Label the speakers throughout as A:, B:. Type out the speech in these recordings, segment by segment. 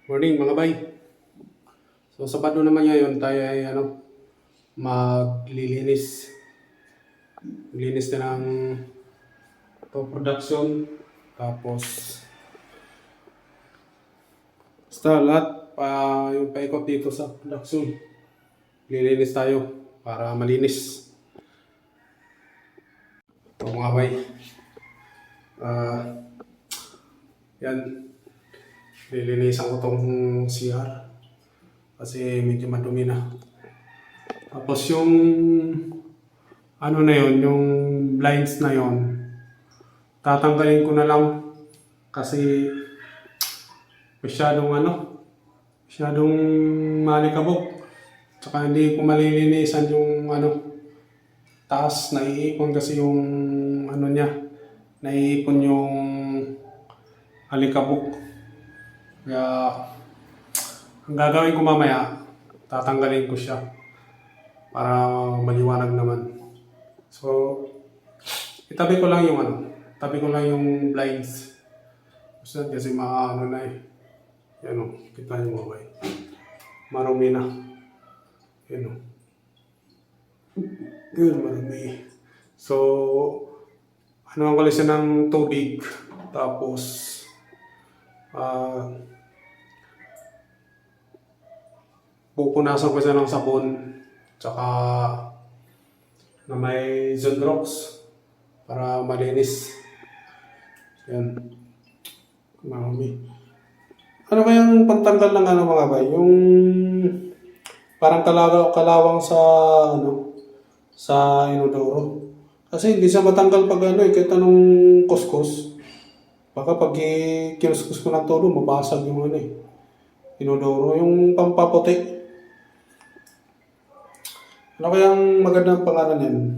A: Morning mga bay. So Sabado naman ngayon tayo ay maglilinis. Maglilinis na ng production. Tapos basta lahat yung paikot dito sa production. Lilinis tayo para malinis. Ito mga bay. Yan. Lilinisan ko tong CR kasi medyo madumi na. Tapos yung yung blinds na yon, tatanggalin ko na lang kasi masyadong malikabok. Tsaka hindi ko malilinisan yung taas, naiipon kasi yung naiipon yung alikabok. Kaya, ang gagawin ko mamaya, tatanggalin ko siya para maliwanag naman. So, itabi ko lang yung blinds. Kasi maano na eh. Yan o, kita nyo mga bay. Marumi na. Yan o. Yun, marumi. So, ang ko siya ng tubig. Tapos, pupunasan ko siya ng sabon tsaka na may Zonrox para malinis. Yan. Marami. Ano kayang pantanggal ng mga bay? Yung parang kalawang sa inodoro. Kasi hindi siya matanggal pag kahit anong kuskus. Baka pag kinuskus ko ng todo, mabasag yung inodoro, yung pampaputi. Ano kayang magandang pangalan yan?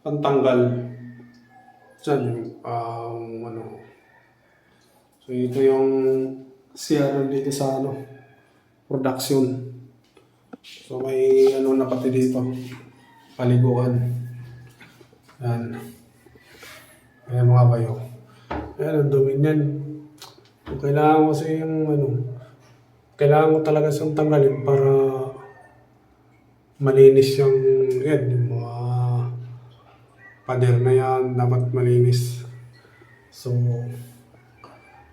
A: Pantanggal. Diyan yung So ito yung CR dito sa production. So may na pati dito. Paliguan. Yan. Ayan mga bayo. Ayan, ang dumi niyan. Kailangan ko kasi kailangan ko talaga siyang tanggalin para malinis yung mga pader na yan, dapat malinis. So,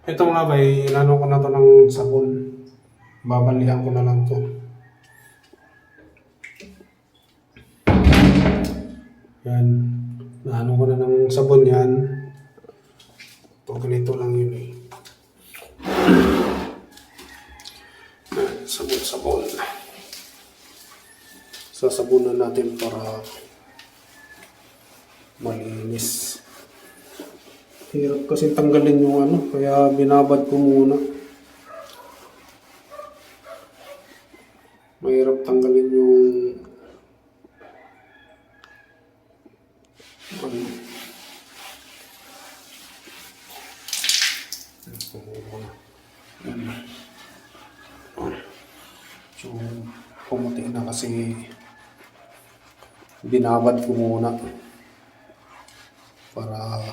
A: ito nga ba, inano ko na to ng sabon. Babalihan ko na lang to. Yan, naano ko na ng sabon yan. Ito, ganito lang yun eh. Sabon. Sasabunan natin para malinis. Hirap kasi tanggalin yung kaya binabad ko muna. Mahirap tanggalin yung So, pumuti na kasi binabad ko muna para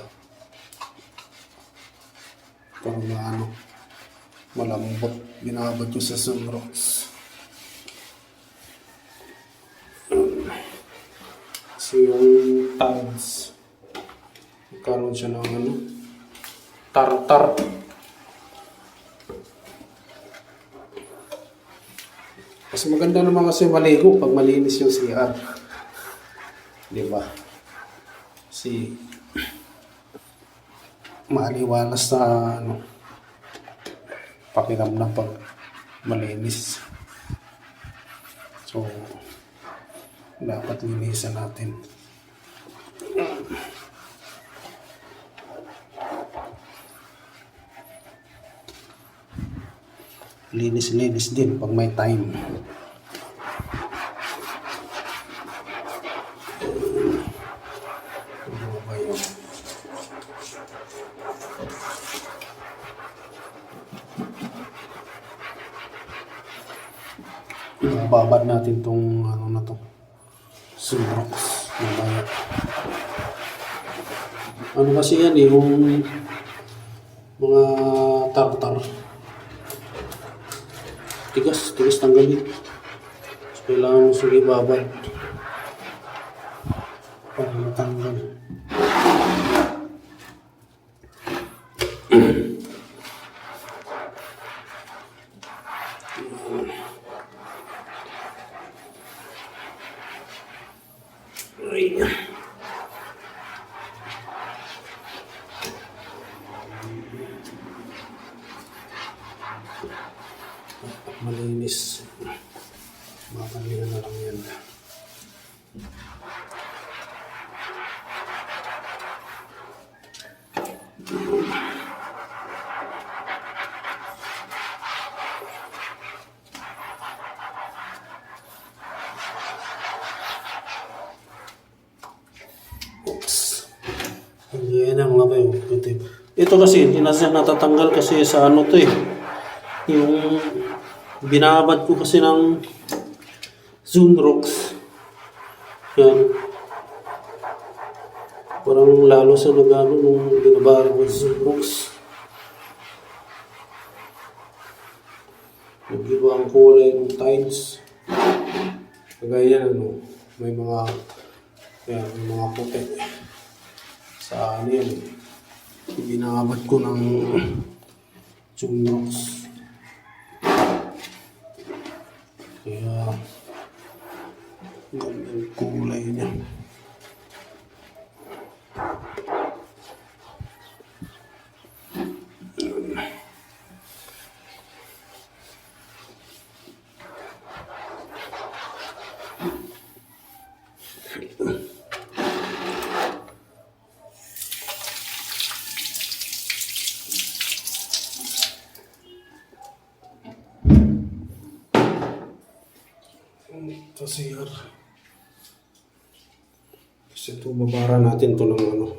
A: malambot. Binabad ko sa Zonrox kasi yung tags karoon siya ng tartar. Kasi maganda naman kasi maligo pag malinis yung CR. Diba? Kasi maliwalas na pakiramdam pag malinis. So, dapat linisan natin. Linis din pag may time. Babad natin tong Zonrox. Mamaya. Kasi yan yung mga tartar.
B: tigas tanggalin. So, kailangan mo sige babad para matanggal. Ay. Malinis. Matanggalin na lang yan. Oops. Yan ang mga bayo. Ito kasi hindi na siya natatanggal kasi sa ano to eh. Yung binabad ko kasi ng Zoomrox. Yan. Parang lalo sa nagano nung binabara ko sa Zoomrox. Nag-iba ang kulay ng tiles. Kagaya ano, may mga yan, may mga puti. Sa ano yan, binabad ko ng Zoomrox. Kaya gandang kulay niya. Ito CR. Kasi ito, babara natin ito ng ano.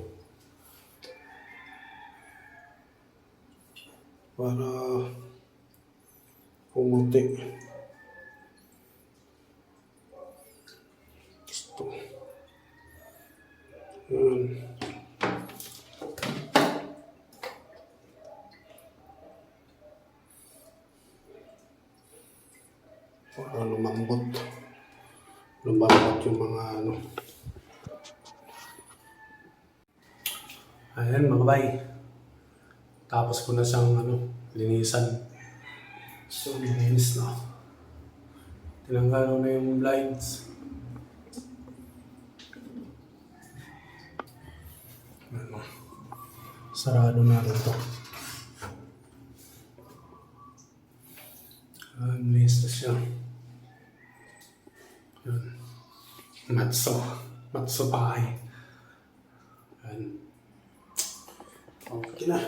B: Para pumuti. Ito. Yan. Para lumambot yung mga ano. Ayan mga bay. Tapos ko na siyang ano, linisan. So, linis na. Tinanggal ko na yung blinds. Ano, sarado na rin ito. Linis na siya. Yun. Matso pahay. Yan. Okay na.